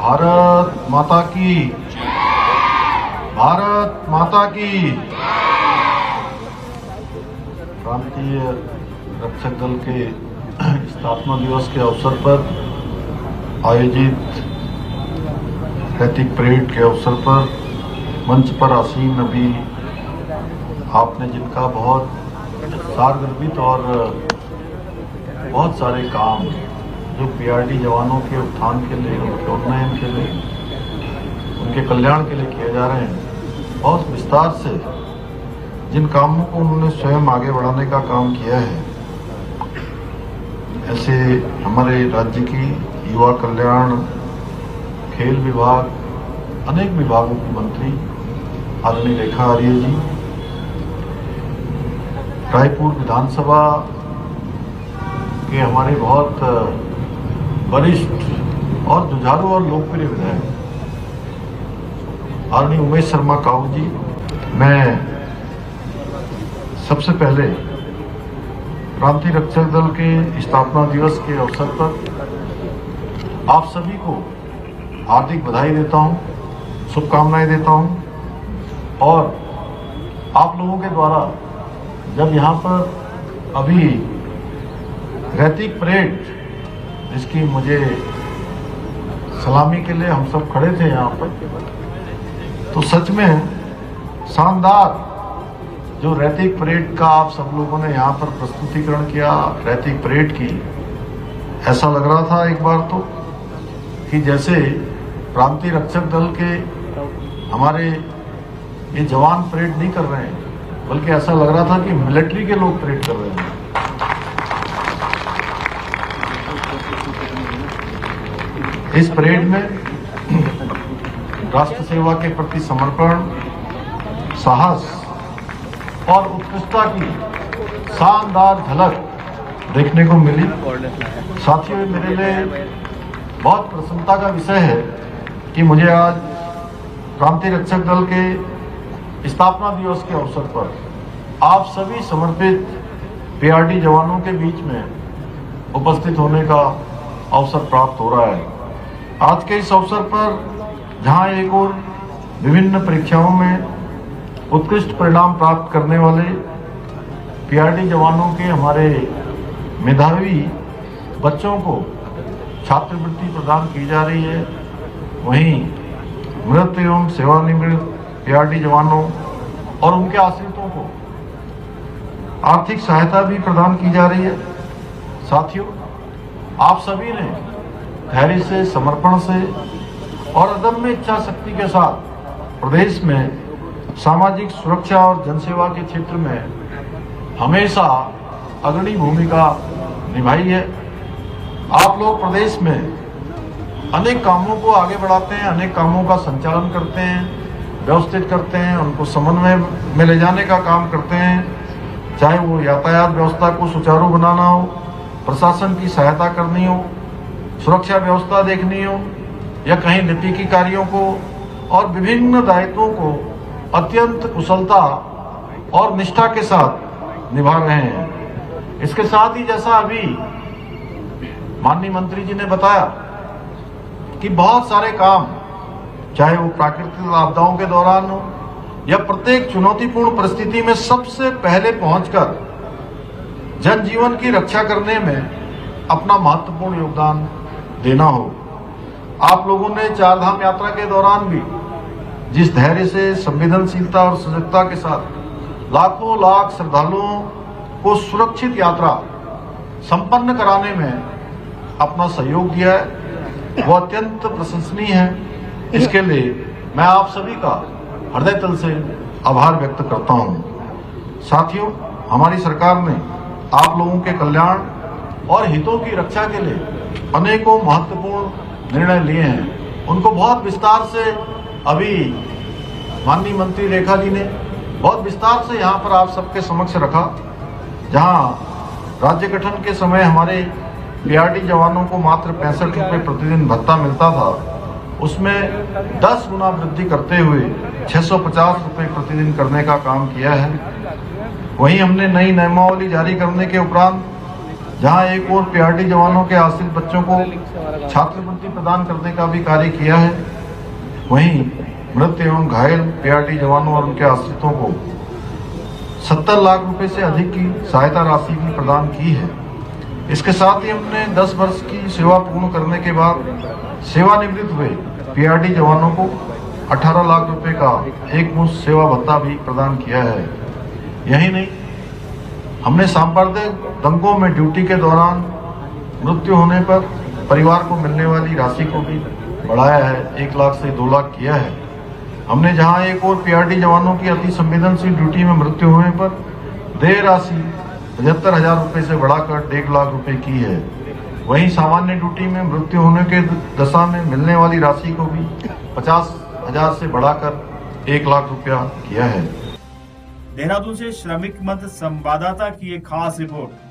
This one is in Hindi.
भारत माता की, भारत माता की। प्रांतीय रक्षक दल के स्थापना दिवस के अवसर पर आयोजित रैतिक परेड के अवसर पर मंच पर आसीन अभी आपने जिनका बहुत सारगर्भित और बहुत सारे काम जो पीआरडी जवानों के उत्थान के लिए, उनके उन्नयन के लिए, उनके कल्याण के लिए किए जा रहे हैं, बहुत विस्तार से जिन कामों को उन्होंने स्वयं आगे बढ़ाने का काम किया है, ऐसे हमारे राज्य की युवा कल्याण, खेल विभाग, अनेक विभागों की मंत्री आदरणीय रेखा आर्य जी, रायपुर विधानसभा के हमारे बहुत वरिष्ठ और जुझारू और लोकप्रिय विधायक आदरणीय उमेश शर्मा काऊ जी, मैं सबसे पहले प्रांतीय रक्षक दल के स्थापना दिवस के अवसर पर आप सभी को हार्दिक बधाई देता हूं, शुभकामनाएं देता हूं। और आप लोगों के द्वारा जब यहाँ पर अभी रैतिक परेड जिसकी मुझे सलामी के लिए हम सब खड़े थे यहाँ पर, तो सच में शानदार जो रैतिक परेड का आप सब लोगों ने यहाँ पर प्रस्तुतिकरण किया, रैतिक परेड की, ऐसा लग रहा था एक बार तो कि जैसे प्रांतीय रक्षक दल के हमारे ये जवान परेड नहीं कर रहे हैं, बल्कि ऐसा लग रहा था कि मिलिट्री के लोग परेड कर रहे हैं। इस परेड में राष्ट्र सेवा के प्रति समर्पण, साहस और उत्कृष्टता की शानदार झलक देखने को मिली। साथियों, मेरे लिए बहुत प्रसन्नता का विषय है कि मुझे आज प्रांतीय रक्षक दल के स्थापना दिवस के अवसर पर आप सभी समर्पित पीआरडी जवानों के बीच में उपस्थित होने का अवसर प्राप्त हो रहा है। आज के इस अवसर पर जहां एक और विभिन्न परीक्षाओं में उत्कृष्ट परिणाम प्राप्त करने वाले पीआरडी जवानों के हमारे मेधावी बच्चों को छात्रवृत्ति प्रदान की जा रही है, वहीं मृत एवं सेवानिवृत्त पीआरडी जवानों और उनके आश्रितों को आर्थिक सहायता भी प्रदान की जा रही है। साथियों, आप सभी ने धैर्य से, समर्पण से और अदम्य इच्छा शक्ति के साथ प्रदेश में सामाजिक सुरक्षा और जनसेवा के क्षेत्र में हमेशा अग्रणी भूमिका निभाई है। आप लोग प्रदेश में अनेक कामों को आगे बढ़ाते हैं, अनेक कामों का संचालन करते हैं, व्यवस्थित करते हैं, उनको समन्वय में ले जाने का काम करते हैं, चाहे वो यातायात व्यवस्था को सुचारू बनाना हो, प्रशासन की सहायता करनी हो, सुरक्षा व्यवस्था देखनी हो, या कहीं नीतिकी कार्यों को और विभिन्न दायित्वों को अत्यंत कुशलता और निष्ठा के साथ निभा रहे हैं। इसके साथ ही जैसा अभी माननीय मंत्री जी ने बताया कि बहुत सारे काम, चाहे वो प्राकृतिक आपदाओं के दौरान हो या प्रत्येक चुनौतीपूर्ण परिस्थिति में सबसे पहले पहुंचकर जनजीवन की रक्षा करने में अपना महत्वपूर्ण योगदान देना हो। आप लोगों ने चारधाम यात्रा के दौरान भी जिस धैर्य से, संवेदनशीलता और सजगता के साथ लाखों लाख श्रद्धालुओं को सुरक्षित यात्रा संपन्न कराने में अपना सहयोग दिया है, वो अत्यंत प्रशंसनीय है। इसके लिए मैं आप सभी का हृदय तल से आभार व्यक्त करता हूं। साथियों, हमारी सरकार ने आप लोगों के कल्याण और हितों की रक्षा के लिए अनेकों महत्वपूर्ण निर्णय लिए हैं। उनको बहुत विस्तार से अभी माननीय मंत्री रेखा जी ने बहुत विस्तार से यहाँ पर आप सबके समक्ष रखा। जहाँ राज्य गठन के समय हमारे पीआरडी जवानों को मात्र 65 रुपये प्रतिदिन भत्ता मिलता था, उसमें 10 गुना वृद्धि करते हुए 650 रुपये प्रतिदिन करने का काम किया है। वहीं हमने नई नियमावली जारी करने के उपरांत जहां एक और पीआरडी जवानों के आश्रित बच्चों को छात्रवृत्ति प्रदान करने का भी कार्य किया है, वहीं मृत एवं घायल पीआरडी जवानों और उनके आश्रितों को 70 लाख रुपए से अधिक की सहायता राशि भी प्रदान की है। इसके साथ ही हमने 10 वर्ष की सेवा पूर्ण करने के बाद सेवानिवृत्त हुए पीआरडी जवानों को 18 लाख रुपए का एक मुश्त सेवा भत्ता भी प्रदान किया है। यही नहीं, हमने सांप्रदायिक दंगों में ड्यूटी के दौरान मृत्यु होने पर परिवार को मिलने वाली राशि को भी बढ़ाया है, 1 लाख से 2 लाख किया है। हमने जहां एक और पीआरडी जवानों की अति संवेदनशील ड्यूटी में मृत्यु होने पर देय राशि 75,000 रुपए से बढ़ाकर 1.5 लाख रुपए की है। वहीं सामान्य ड्यूटी में मृत्यु होने के दशा में मिलने वाली राशि को भी 50,000 से बढ़ाकर 1 लाख रुपया किया है। देहरादून से श्रमिक मंच संवाददाता की एक खास रिपोर्ट।